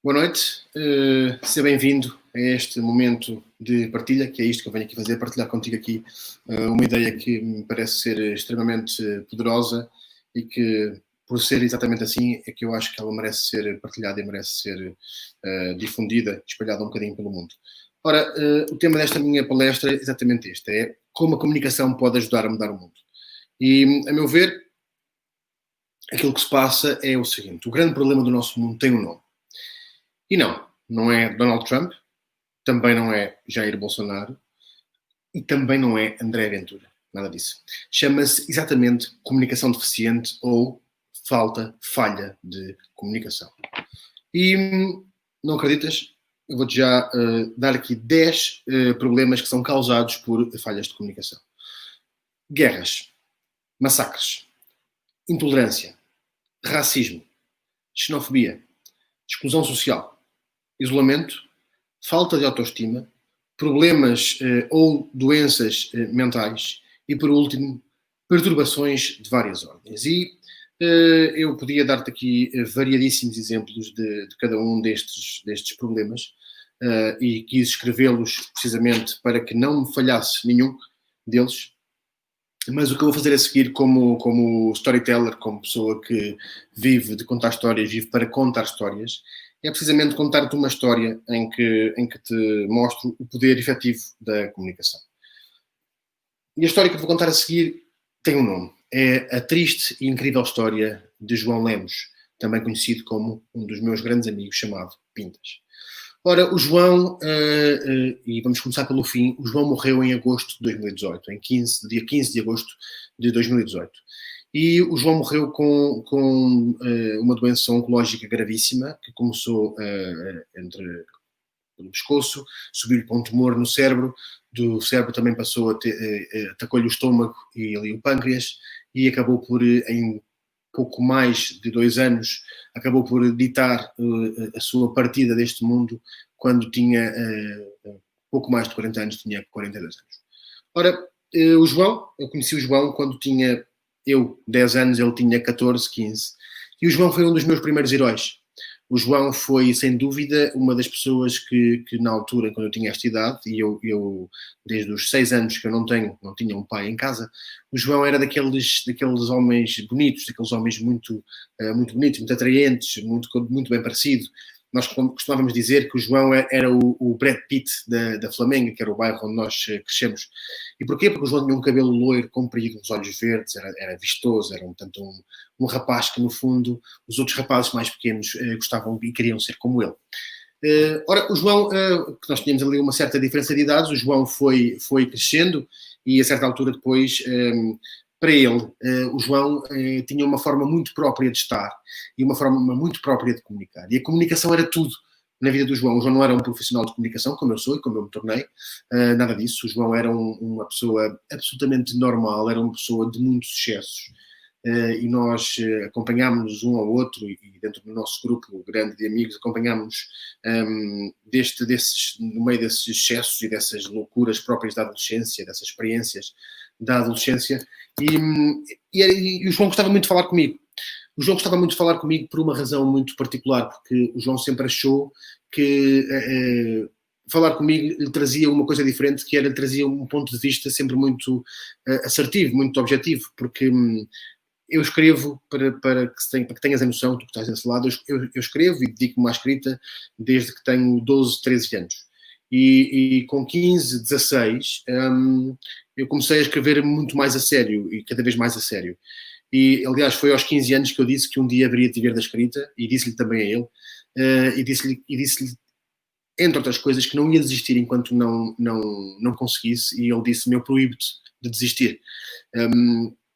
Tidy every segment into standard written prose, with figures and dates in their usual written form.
Boa noite, seja bem-vindo a este momento de partilha, que é isto que eu venho aqui fazer, partilhar contigo aqui uma ideia que me parece ser extremamente poderosa e que, por ser exatamente assim, é que eu acho que ela merece ser partilhada e merece ser difundida, espalhada um bocadinho pelo mundo. Ora, o tema desta minha palestra é exatamente este, é como a comunicação pode ajudar a mudar o mundo. E, a meu ver, aquilo que se passa é o seguinte, o grande problema do nosso mundo tem um nome. E não é Donald Trump, também não é Jair Bolsonaro e também não é André Ventura. Nada disso. Chama-se exatamente comunicação deficiente ou falha de comunicação. E não acreditas? Eu vou-te já dar aqui 10 problemas que são causados por falhas de comunicação. Guerras, massacres, intolerância, racismo, xenofobia, exclusão social, isolamento, falta de autoestima, problemas ou doenças mentais e, por último, perturbações de várias ordens. E eu podia dar-te aqui variadíssimos exemplos de cada um destes problemas e quis escrevê-los precisamente para que não me falhasse nenhum deles. Mas o que eu vou fazer a seguir como storyteller, como pessoa que vive de contar histórias, vive para contar histórias, é precisamente contar-te uma história em que te mostro o poder efetivo da comunicação. E a história que eu vou contar a seguir tem um nome. É a triste e incrível história de João Lemos, também conhecido como um dos meus grandes amigos, chamado Pintas. Ora, o João, e vamos começar pelo fim, o João morreu em agosto de 2018, dia 15 de agosto de 2018. E o João morreu com uma doença oncológica gravíssima, que começou pelo pescoço, subiu-lhe para um tumor no cérebro, do cérebro também passou atacou-lhe o estômago e ali o pâncreas, e acabou por, em pouco mais de 2 anos, acabou por ditar a sua partida deste mundo quando tinha pouco mais de 40 anos, tinha 42 anos. Ora, o João, eu conheci o João quando tinha 10 anos, ele tinha 14, 15. E o João foi um dos meus primeiros heróis. O João foi, sem dúvida, uma das pessoas que na altura, quando eu tinha esta idade, e eu desde os 6 anos que eu não tinha um pai em casa, o João era daqueles homens bonitos, daqueles homens muito bonitos, muito atraentes, muito bem parecido. Nós costumávamos dizer que o João era o Brad Pitt da Flamenga, que era o bairro onde nós crescemos. E porquê? Porque o João tinha um cabelo loiro, comprido, uns olhos verdes, era vistoso, era um rapaz que, no fundo, os outros rapazes mais pequenos gostavam e queriam ser como ele. Ora, o João, que nós tínhamos ali uma certa diferença de idades, o João foi crescendo e, a certa altura depois, para ele, o João tinha uma forma muito própria de estar e uma forma muito própria de comunicar. E a comunicação era tudo na vida do João. O João não era um profissional de comunicação, como eu sou e como eu me tornei, nada disso. O João era uma pessoa absolutamente normal, era uma pessoa de muitos sucessos. E nós acompanhámos-nos um ao outro e dentro do nosso grupo grande de amigos acompanhámos no meio desses excessos e dessas loucuras próprias da adolescência, dessas experiências da adolescência, e o João gostava muito de falar comigo. O João gostava muito de falar comigo por uma razão muito particular, porque o João sempre achou que falar comigo lhe trazia uma coisa diferente, que era, lhe trazia um ponto de vista sempre muito assertivo, muito objetivo, porque eu escrevo para que tenhas a noção, tu que estás desse lado, eu escrevo e dedico-me à escrita desde que tenho 12, 13 anos. E com 15, 16, eu comecei a escrever muito mais a sério e cada vez mais a sério. E, aliás, foi aos 15 anos que eu disse que um dia haveria de viver da escrita, e disse-lhe também a ele, e disse-lhe, entre outras coisas, que não ia desistir enquanto não conseguisse, e ele disse-me: eu proíbo-te de desistir.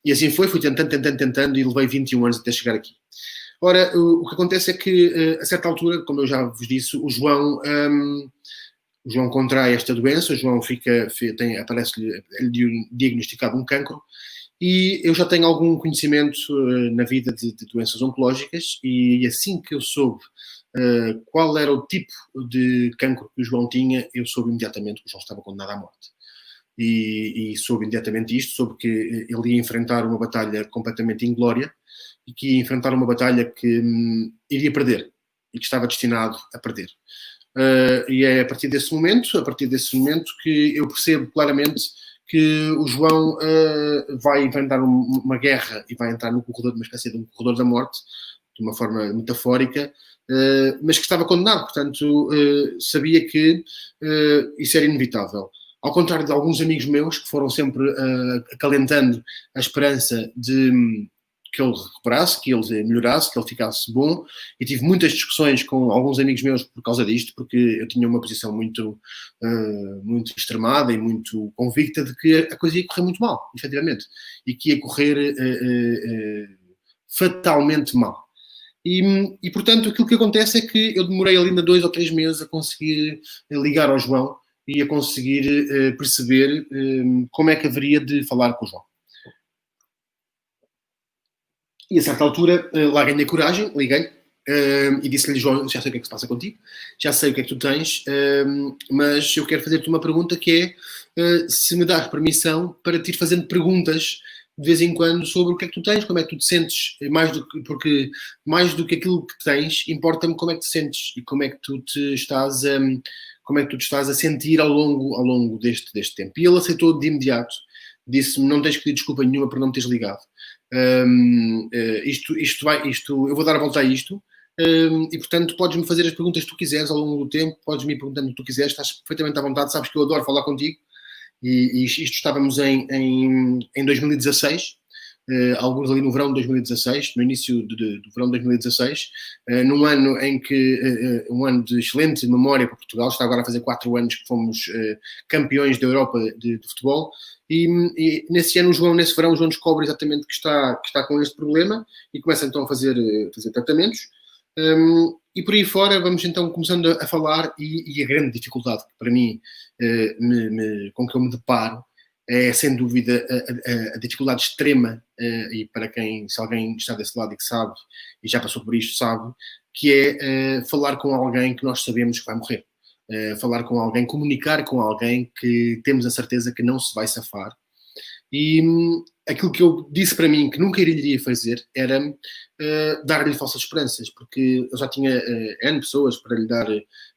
E assim fui tentando, e levei 21 anos até chegar aqui. Ora, o que acontece é que, a certa altura, como eu já vos disse, o João contrai esta doença, o João aparece-lhe diagnosticado um cancro, e eu já tenho algum conhecimento na vida de doenças oncológicas, e assim que eu soube qual era o tipo de cancro que o João tinha, eu soube imediatamente que o João estava condenado à morte. E soube imediatamente isto, soube que ele ia enfrentar uma batalha completamente inglória e que ia enfrentar uma batalha que iria perder. e que estava destinado a perder. E é a partir desse momento que eu percebo claramente que o João vai enfrentar uma guerra e vai entrar no corredor, uma espécie de um corredor da morte, de uma forma metafórica, mas que estava condenado, portanto sabia que isso era inevitável. Ao contrário de alguns amigos meus que foram sempre acalentando a esperança de que ele recuperasse, que ele melhorasse, que ele ficasse bom, e tive muitas discussões com alguns amigos meus por causa disto, porque eu tinha uma posição muito extremada e muito convicta de que a coisa ia correr muito mal, efetivamente, e que ia correr fatalmente mal. E, portanto, aquilo que acontece é que eu demorei ali ainda 2 ou 3 meses a conseguir ligar ao João e a conseguir perceber como é que haveria de falar com o João. E a certa altura, lá ganhei coragem, liguei e disse-lhe: João, já sei o que é que se passa contigo, já sei o que é que tu tens, mas eu quero fazer-te uma pergunta que é se me dás permissão para te ir fazendo perguntas de vez em quando sobre o que é que tu tens, como é que tu te sentes, porque mais do que aquilo que tens, importa-me como é que te sentes e como é que tu te estás a sentir ao longo deste tempo. E ele aceitou de imediato, disse-me: não tens que pedir desculpa nenhuma por não me teres ligado. Eu vou dar a volta a isto, e portanto podes-me fazer as perguntas que tu quiseres ao longo do tempo, podes-me ir perguntando o que tu quiseres, estás perfeitamente à vontade, sabes que eu adoro falar contigo. E isto estávamos em 2016, alguns ali no verão de 2016, no início do verão de 2016, num ano em que, um ano de excelente memória para Portugal, está agora a fazer 4 anos que fomos campeões da Europa de futebol, e nesse ano, nesse verão, o João descobre exatamente que está com este problema e começa então a fazer tratamentos. E por aí fora vamos então começando a falar, e a grande dificuldade que para mim com que eu me deparo é sem dúvida a dificuldade extrema, e para se alguém está desse lado e que sabe e já passou por isto sabe, que é falar com alguém que nós sabemos que vai morrer, falar com alguém, comunicar com alguém que temos a certeza que não se vai safar. E aquilo que eu disse para mim que nunca iria fazer era dar-lhe falsas esperanças, porque eu já tinha N pessoas para lhe dar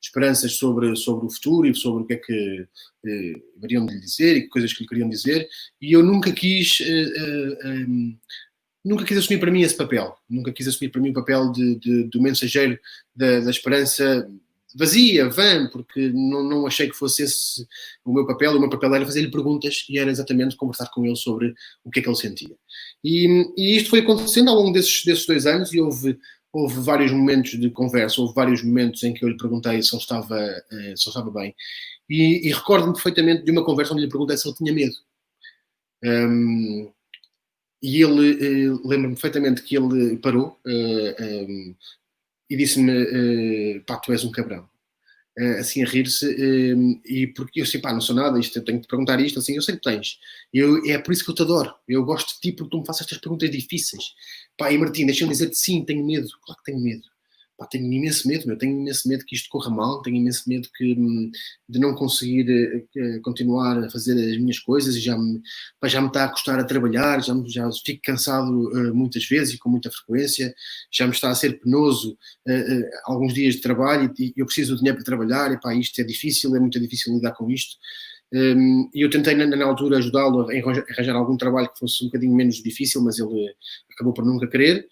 esperanças sobre o futuro e sobre o que é que iriam lhe dizer e que coisas que lhe queriam dizer, e eu nunca quis assumir para mim esse papel, nunca quis assumir para mim o papel do mensageiro da esperança vazia, vã, porque não achei que fosse esse o meu papel. O meu papel era fazer-lhe perguntas e era exatamente conversar com ele sobre o que é que ele sentia. E isto foi acontecendo ao longo desses 2 anos, e houve vários momentos de conversa, houve vários momentos em que eu lhe perguntei se ele estava bem. E recordo-me perfeitamente de uma conversa onde lhe perguntei se ele tinha medo. E ele, lembro-me perfeitamente que ele parou e disse-me: pá, tu és um cabrão. Assim a rir-se, e porque eu sei, pá, não sou nada, eu tenho que te perguntar isto, assim, eu sei que tens. É por isso que eu te adoro. Eu gosto de ti porque tu me fazes estas perguntas difíceis. Pá, e Martim, deixa-me dizer-te: sim, tenho medo. Claro que tenho medo. Pá, tenho imenso medo, tenho imenso medo que isto corra mal, tenho imenso medo de não conseguir continuar a fazer as minhas coisas, e já me está a custar a trabalhar, já fico cansado muitas vezes e com muita frequência, já me está a ser penoso alguns dias de trabalho, e eu preciso do dinheiro para trabalhar, e pá, isto é muito difícil lidar com isto. E eu tentei na altura ajudá-lo a arranjar algum trabalho que fosse um bocadinho menos difícil, mas ele acabou por nunca querer.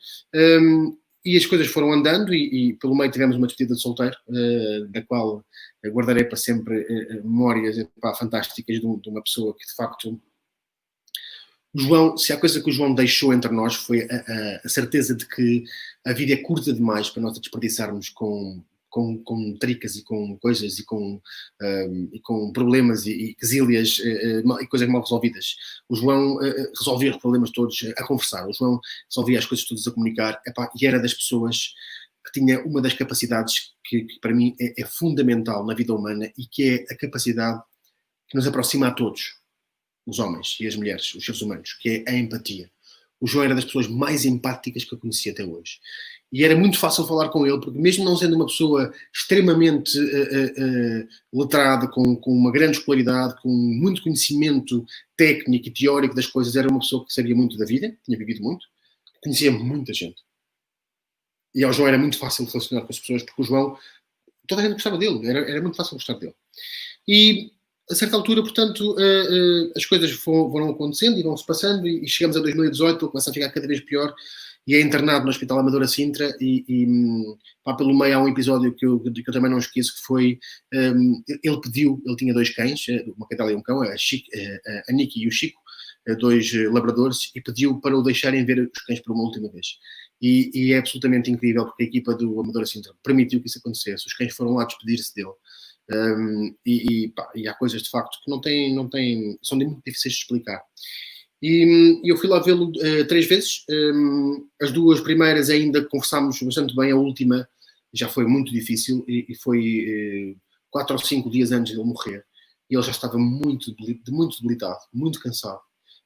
E as coisas foram andando, e pelo meio tivemos uma despedida de solteiro, da qual guardarei para sempre memórias fantásticas de uma pessoa que, de facto, o João, se há coisa que o João deixou entre nós, foi a certeza de que a vida é curta demais para nós a desperdiçarmos com tricas e com coisas e com problemas e quesílias e coisas mal resolvidas. O João resolvia os problemas todos a conversar. O João resolvia as coisas todas a comunicar, e era das pessoas que tinha uma das capacidades que para mim é fundamental na vida humana, e que é a capacidade que nos aproxima a todos, os homens e as mulheres, os seres humanos, que é a empatia. O João era das pessoas mais empáticas que eu conheci até hoje. E era muito fácil falar com ele, porque mesmo não sendo uma pessoa extremamente letrada, com uma grande escolaridade, com muito conhecimento técnico e teórico das coisas, era uma pessoa que sabia muito da vida, tinha vivido muito, conhecia muita gente. E ao João era muito fácil relacionar com as pessoas, porque o João, toda a gente gostava dele, era muito fácil gostar dele. E a certa altura, portanto, as coisas foram acontecendo e vão-se passando, e chegamos a 2018, ele começa a ficar cada vez pior, e é internado no Hospital Amadora Sintra, pá, pelo meio há um episódio que eu também não esqueço, que foi, ele pediu, ele tinha 2 cães, uma cadela e um cão, a Niki e o Chico, 2 labradores, e pediu para o deixarem ver os cães por uma última vez. E é absolutamente incrível, porque a equipa do Amadora Sintra permitiu que isso acontecesse, os cães foram lá despedir-se dele. E há coisas de facto que não têm, são muito difíceis de explicar. E eu fui lá vê-lo 3 vezes. As 2 primeiras ainda conversámos bastante bem, a última já foi muito difícil e foi 4 ou 5 dias antes de ele morrer. E ele já estava muito debilitado, muito cansado.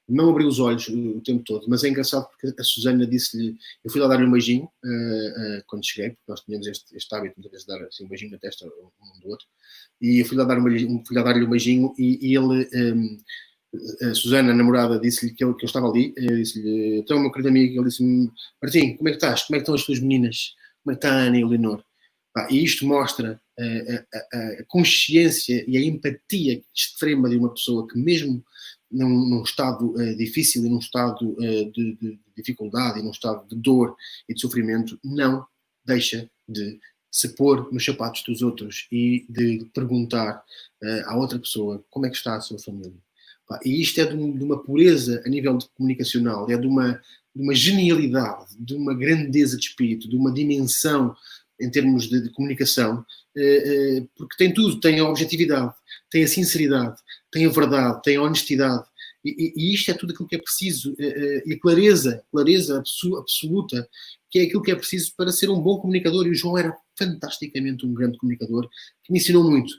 Não abriu os olhos o tempo todo, mas é engraçado porque a Susana disse-lhe, eu fui lá dar-lhe um beijinho quando cheguei, porque nós tínhamos este hábito muitas vezes de dar assim, um beijinho na testa um do outro, e eu fui lá dar-lhe um beijinho e ele, a Susana, a namorada, disse-lhe que eu estava ali, disse-lhe, então, meu querido amigo, ele disse-me, Martim, como é que estás? Como é que estão as tuas meninas? Como é que está a Ana e a Leonor? E isto mostra a consciência e a empatia extrema de uma pessoa que mesmo num estado difícil e num estado de dificuldade e num estado de dor e de sofrimento, não deixa de se pôr nos sapatos dos outros e de perguntar à outra pessoa como é que está a sua família. E isto é de uma pureza a nível comunicacional, é de uma genialidade, de uma grandeza de espírito, de uma dimensão em termos de comunicação, porque tem tudo, tem a objetividade, tem a sinceridade, tem a verdade, tem a honestidade, e isto é tudo aquilo que é preciso, e a clareza absoluta, que é aquilo que é preciso para ser um bom comunicador, e o João era fantasticamente um grande comunicador, que me ensinou muito.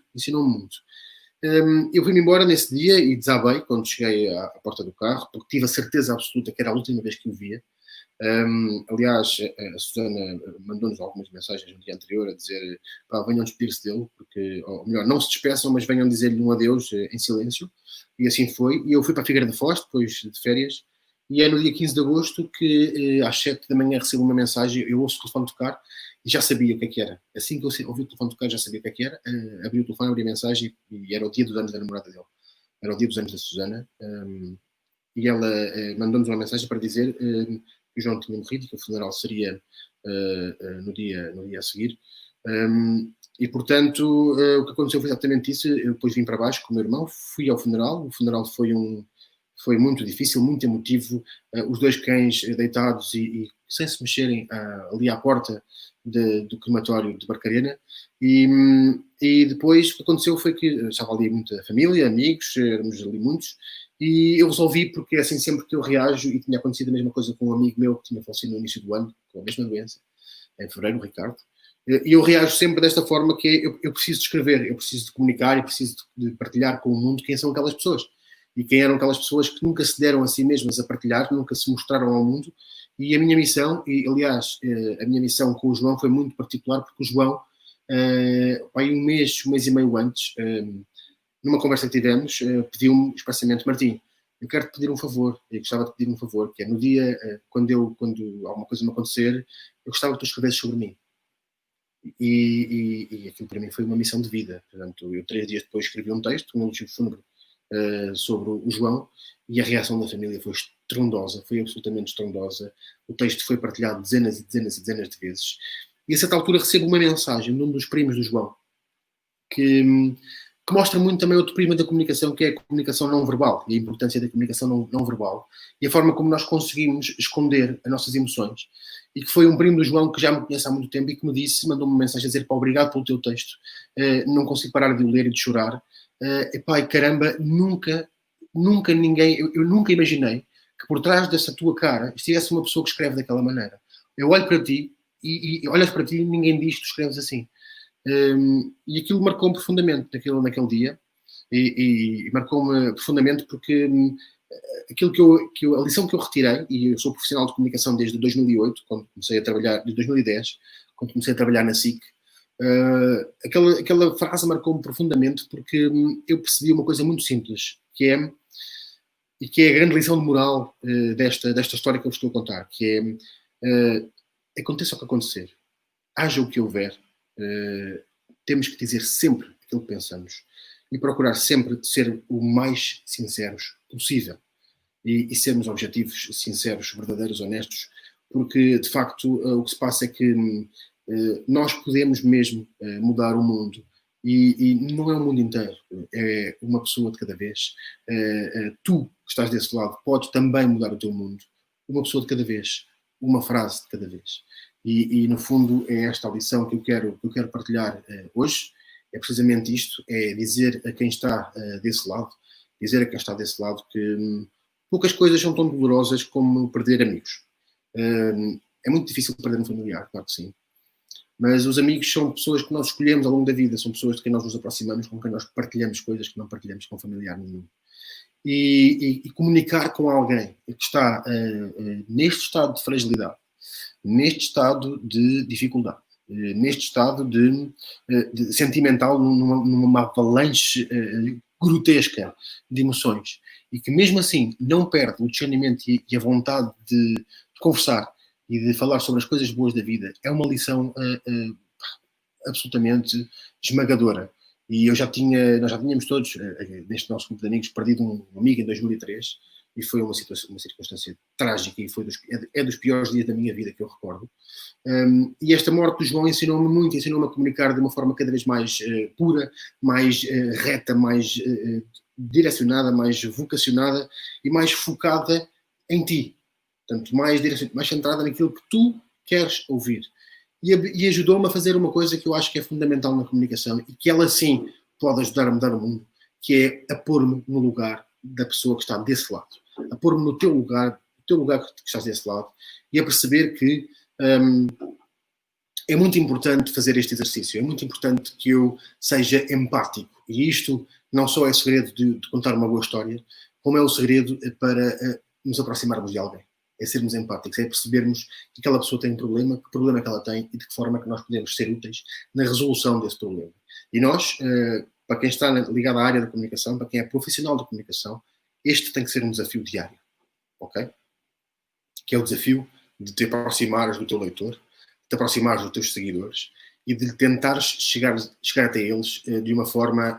Eu fui-me embora nesse dia e desabei quando cheguei à porta do carro, porque tive a certeza absoluta que era a última vez que o via. Aliás, a Susana mandou-nos algumas mensagens no dia anterior a dizer venham despedir-se dele, porque, ou melhor, não se despeçam, mas venham dizer-lhe um adeus em silêncio. E assim foi. E eu fui para a Figueira da Foz, depois de férias, e é no dia 15 de agosto que às 7 da manhã recebo uma mensagem, eu ouço o telefone tocar e já sabia o que é que era. Assim que eu ouvi o telefone tocar, já sabia o que é que era. Abri o telefone, abri a mensagem e era o dia dos anos da namorada dele. Era o dia dos anos da Susana. E ela mandou-nos uma mensagem para dizer que o João tinha morrido e que o funeral seria no dia a seguir. E, portanto, o que aconteceu foi exatamente isso. Eu depois vim para baixo com o meu irmão, fui ao funeral. O funeral foi muito difícil, muito emotivo. Os 2 cães deitados e sem se mexerem ali à porta do crematório de Barcarena. E depois o que aconteceu foi que estava ali muita família, amigos, éramos ali muitos. E eu resolvi, porque é assim sempre que eu reajo, e tinha acontecido a mesma coisa com um amigo meu que tinha falecido no início do ano, com a mesma doença, em fevereiro, o Ricardo. E eu reajo sempre desta forma, que é, eu preciso de escrever, eu preciso de comunicar e preciso de partilhar com o mundo quem são aquelas pessoas. E quem eram aquelas pessoas que nunca se deram a si mesmas a partilhar, nunca se mostraram ao mundo. E a minha missão, e aliás, a minha missão com o João foi muito particular, porque o João, aí um mês e meio antes, numa conversa que tivemos, pediu-me expressamente, Martim, eu quero-te pedir um favor, eu gostava de pedir um favor, que é no dia, quando alguma coisa me acontecer, eu gostava que tu escrevesses sobre mim. E aquilo para mim foi uma missão de vida. Portanto, eu 3 dias depois escrevi um texto, um elogio fúnebre sobre o João, e a reação da família foi estrondosa, foi absolutamente estrondosa. O texto foi partilhado dezenas e dezenas e dezenas de vezes. E a certa altura recebo uma mensagem de um dos primos do João, que mostra muito também outro prisma da comunicação, que é a comunicação não verbal, e a importância da comunicação não verbal, e a forma como nós conseguimos esconder as nossas emoções. E que foi um primo do João que já me conhece há muito tempo e que me disse, mandou-me uma mensagem a dizer, obrigado pelo teu texto, não consigo parar de o ler e de chorar. Epá, caramba, nunca ninguém, eu nunca imaginei que por trás dessa tua cara estivesse uma pessoa que escreve daquela maneira. Eu olho para ti e olhas para ti e ninguém diz que tu escreves assim. E aquilo marcou-me profundamente naquele dia, e marcou-me profundamente porque aquilo a lição que eu retirei, e eu sou profissional de comunicação desde 2008, quando comecei a trabalhar, desde 2010, quando comecei a trabalhar na SIC, aquela frase marcou-me profundamente porque eu percebi uma coisa muito simples, que é a grande lição de moral desta história que eu vos estou a contar, que é aconteça o que acontecer, haja o que houver, temos que dizer sempre aquilo que pensamos e procurar sempre ser o mais sinceros possível e sermos objetivos, sinceros, verdadeiros, honestos, porque de facto o que se passa é que nós podemos mesmo mudar o mundo e não é o mundo inteiro, é uma pessoa de cada vez. Tu que estás desse lado podes também mudar o teu mundo, uma pessoa de cada vez, uma frase de cada vez. E no fundo é esta a lição que eu quero partilhar hoje. É precisamente isto, é dizer a quem está desse lado, dizer a quem está desse lado que poucas coisas são tão dolorosas como perder amigos. É muito difícil perder um familiar, claro que sim. Mas os amigos são pessoas que nós escolhemos ao longo da vida, são pessoas de quem nós nos aproximamos, com quem nós partilhamos coisas que não partilhamos com familiar nenhum. E comunicar com alguém que está neste estado de fragilidade, neste estado de dificuldade, neste estado de sentimental, numa avalanche grotesca de emoções, e que mesmo assim não perde o discernimento e a vontade de conversar e de falar sobre as coisas boas da vida, é uma lição absolutamente esmagadora. E nós já tínhamos todos, neste nosso grupo de amigos, perdido um amigo em 2003, e foi uma circunstância trágica, e é dos piores dias da minha vida que eu recordo. E esta morte do João ensinou-me muito, ensinou-me a comunicar de uma forma cada vez mais pura, mais reta, mais direcionada, mais vocacionada e mais focada em ti. Portanto, mais centrada naquilo que tu queres ouvir. E ajudou-me a fazer uma coisa que eu acho que é fundamental na comunicação e que ela sim pode ajudar a mudar o mundo, que é a pôr-me no lugar da pessoa que está desse lado. A pôr-me no teu lugar que estás desse lado, e a perceber que é muito importante fazer este exercício, é muito importante que eu seja empático. E isto não só é segredo de contar uma boa história, como é o segredo para nos aproximarmos de alguém. É sermos empáticos, é percebermos que aquela pessoa tem um problema, que problema é que ela tem e de que forma é que nós podemos ser úteis na resolução desse problema. E nós, para quem está ligado à área da comunicação, para quem é profissional da comunicação, este tem que ser um desafio diário, ok? Que é o desafio de te aproximares do teu leitor, de te aproximares dos teus seguidores e de tentares chegar até eles de uma forma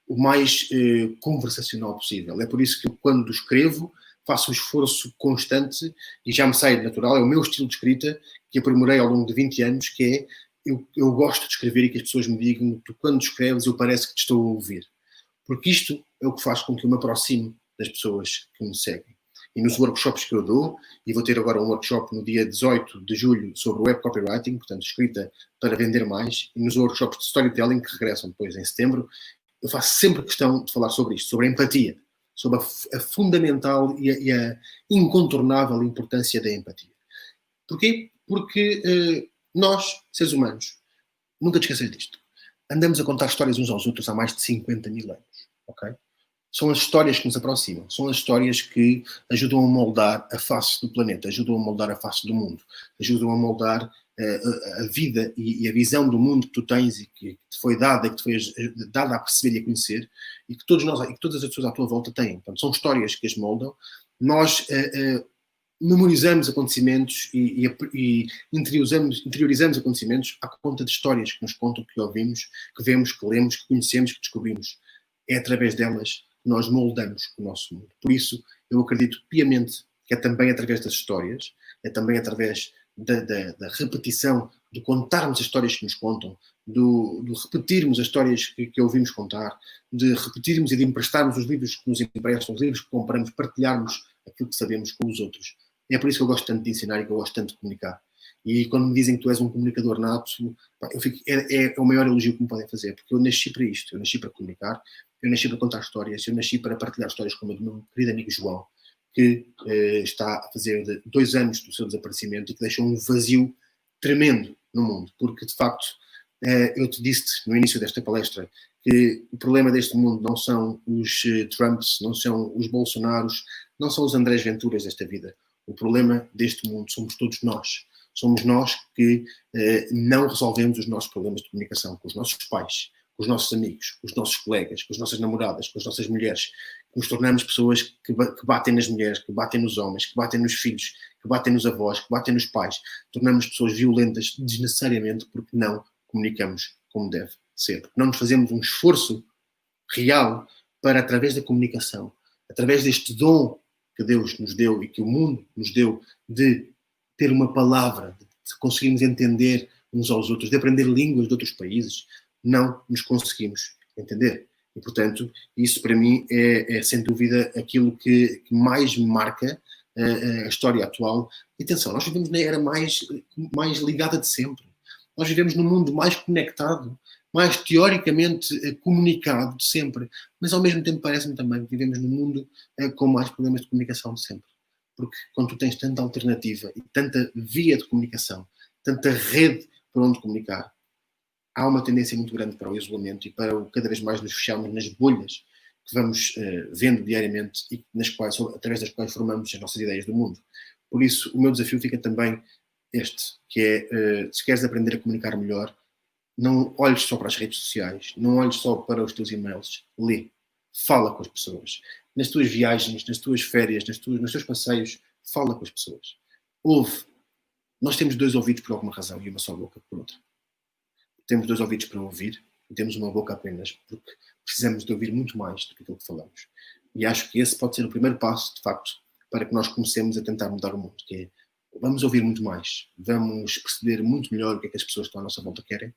o mais conversacional possível. É por isso que eu, quando escrevo, faço um esforço constante e já me sai natural, é o meu estilo de escrita que aprimorei ao longo de 20 anos, que é, eu gosto de escrever e que as pessoas me digam, tu quando escreves eu parece que te estou a ouvir. Porque isto é o que faz com que eu me aproxime das pessoas que me seguem. E nos workshops que eu dou, e vou ter agora um workshop no dia 18 de julho sobre web copywriting, portanto escrita para vender mais, e nos workshops de storytelling que regressam depois em setembro, eu faço sempre questão de falar sobre isto, sobre a empatia, sobre a fundamental e a incontornável importância da empatia. Porquê? Porque nós, seres humanos, nunca te esqueças disto, andamos a contar histórias uns aos outros há mais de 50 mil anos, ok? São as histórias que nos aproximam, são as histórias que ajudam a moldar a face do planeta, ajudam a moldar a face do mundo, ajudam a moldar a vida e a visão do mundo que tu tens e que te foi dada, que te foi dada a perceber e a conhecer, e que todos nós, e que todas as pessoas à tua volta têm. Portanto, são histórias que as moldam. Nós memorizamos acontecimentos e interiorizamos acontecimentos à conta de histórias que nos contam, que ouvimos, que vemos, que lemos, que conhecemos, que descobrimos. É através delas que nós moldamos o nosso mundo. Por isso, eu acredito piamente que é também através das histórias, é também através da repetição, de contarmos as histórias que nos contam, de repetirmos as histórias que ouvimos contar, de repetirmos e de emprestarmos os livros que nos emprestam, os livros que compramos, partilharmos aquilo que sabemos com os outros. É por isso que eu gosto tanto de ensinar e que eu gosto tanto de comunicar. E quando me dizem que tu és um comunicador nato, é o maior elogio que me podem fazer, porque eu nasci para isto, eu nasci para comunicar, eu nasci para contar histórias, eu nasci para partilhar histórias como a do meu querido amigo João, que está a fazer 2 anos do seu desaparecimento e que deixou um vazio tremendo no mundo, porque de facto eu te disse no início desta palestra que o problema deste mundo não são os Trumps, não são os Bolsonaros, não são os Andrés Venturas desta vida. O problema deste mundo somos todos nós. Somos nós que não resolvemos os nossos problemas de comunicação com os nossos pais, com os nossos amigos, com os nossos colegas, com as nossas namoradas, com as nossas mulheres, nos tornamos pessoas que batem nas mulheres, que batem nos homens, que batem nos filhos, que batem nos avós, que batem nos pais. Tornamos pessoas violentas desnecessariamente porque não comunicamos como deve ser. Porque não nos fazemos um esforço real para, através da comunicação, através deste dom que Deus nos deu e que o mundo nos deu de ter uma palavra, de conseguirmos entender uns aos outros, de aprender línguas de outros países, não nos conseguimos entender. E, portanto, isso para mim é sem dúvida aquilo que mais marca a história atual. E atenção, nós vivemos na era mais ligada de sempre. Nós vivemos num mundo mais conectado, mais teoricamente comunicado de sempre, mas ao mesmo tempo parece-me também que vivemos num mundo com mais problemas de comunicação de sempre. Porque quando tu tens tanta alternativa e tanta via de comunicação, tanta rede para onde comunicar, há uma tendência muito grande para o isolamento e para cada vez mais nos fecharmos nas bolhas que vamos vendo diariamente e através das quais formamos as nossas ideias do mundo. Por isso, o meu desafio fica também este, que é, se queres aprender a comunicar melhor, não olhes só para as redes sociais, não olhes só para os teus e-mails, lê, fala com as pessoas. Nas tuas viagens, nas tuas férias, nos teus passeios, fala com as pessoas. Ouve. Nós temos 2 ouvidos por alguma razão e uma só boca por outra. Temos 2 ouvidos para ouvir e temos uma boca apenas porque precisamos de ouvir muito mais do que aquilo que falamos. E acho que esse pode ser o primeiro passo, de facto, para que nós comecemos a tentar mudar o mundo, que é, vamos ouvir muito mais, vamos perceber muito melhor o que é que as pessoas que estão à nossa volta querem,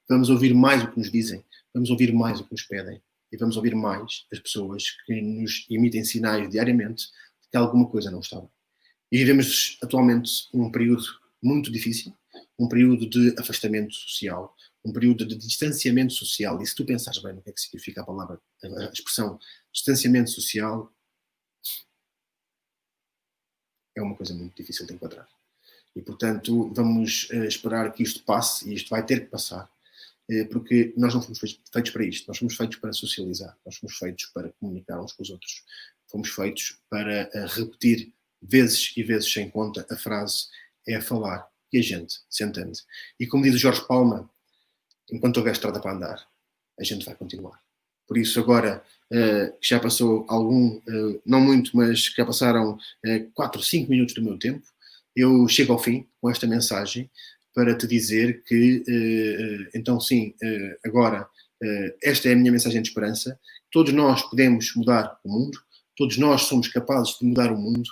vamos ouvir mais o que nos dizem, vamos ouvir mais o que nos pedem e vamos ouvir mais as pessoas que nos emitem sinais diariamente de que alguma coisa não está bem. E vivemos atualmente um período muito difícil, um período de afastamento social, um período de distanciamento social. E se tu pensares bem no que é que significa a palavra, a expressão distanciamento social, é uma coisa muito difícil de enquadrar. E, portanto, vamos esperar que isto passe, e isto vai ter que passar, porque nós não fomos feitos para isto. Nós fomos feitos para socializar, nós fomos feitos para comunicar uns com os outros. Fomos feitos para repetir vezes e vezes sem conta a frase é a falar e a gente se entende. E como diz o Jorge Palma, enquanto houver estrada para andar, a gente vai continuar. Por isso agora, que já passou não muito, mas que já passaram 4, 5 minutos do meu tempo, eu chego ao fim com esta mensagem para te dizer que, então sim, agora esta é a minha mensagem de esperança. Todos nós podemos mudar o mundo, todos nós somos capazes de mudar o mundo,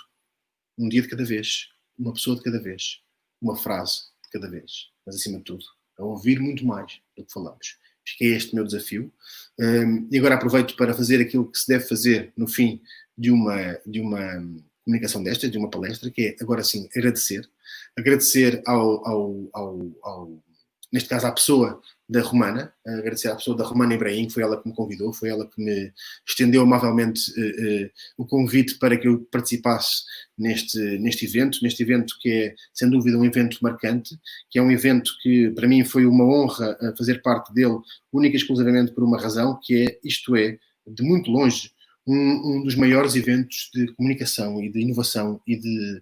um dia de cada vez, uma pessoa de cada vez, uma frase de cada vez, mas acima de tudo, a ouvir muito mais do que falamos. Acho que é este o meu desafio. E agora aproveito para fazer aquilo que se deve fazer no fim de uma comunicação desta, de uma palestra, que é, agora sim, agradecer. Agradecer neste caso, à pessoa da Romana, agradecer à pessoa da Romana Ibrahim, que foi ela que me convidou, foi ela que me estendeu amavelmente o convite para que eu participasse neste evento que é, sem dúvida, um evento marcante, que é um evento que, para mim, foi uma honra fazer parte dele, única e exclusivamente por uma razão, que é, isto é, de muito longe, um dos maiores eventos de comunicação e de inovação e de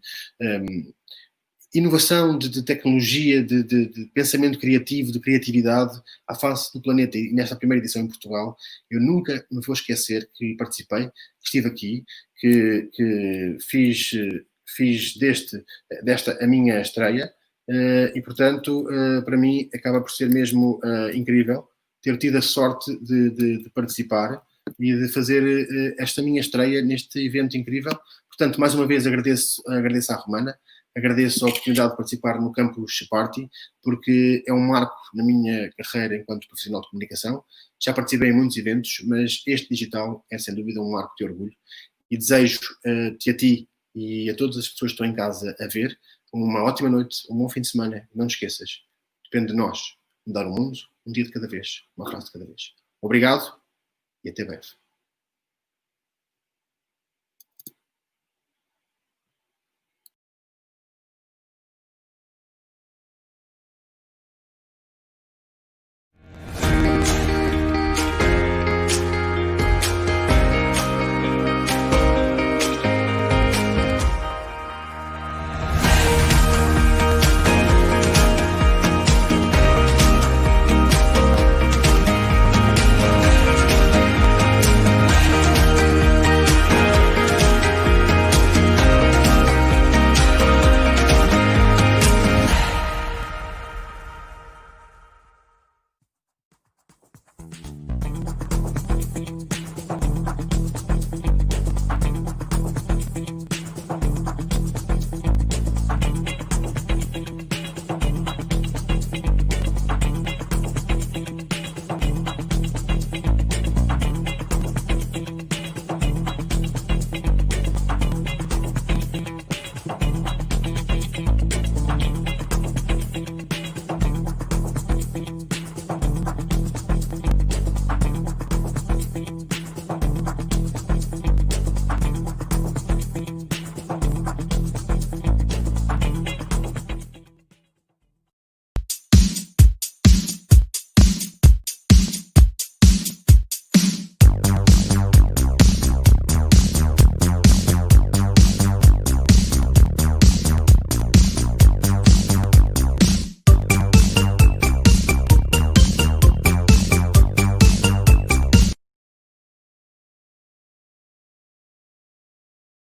inovação, de tecnologia, de pensamento criativo, de criatividade à face do planeta. E nesta primeira edição em Portugal, eu nunca me vou esquecer que participei, que estive aqui, que fiz desta a minha estreia, e portanto, para mim, acaba por ser mesmo incrível ter tido a sorte de participar e de fazer esta minha estreia neste evento incrível. Portanto, mais uma vez agradeço à Romana, agradeço a oportunidade de participar no Campus Party, porque é um marco na minha carreira enquanto profissional de comunicação. Já participei em muitos eventos, mas este digital é sem dúvida um marco de orgulho. E desejo-te a ti e a todas as pessoas que estão em casa a ver uma ótima noite, um bom fim de semana. Não te esqueças, depende de nós mudar o mundo, um dia de cada vez, uma frase de cada vez. Obrigado e até breve.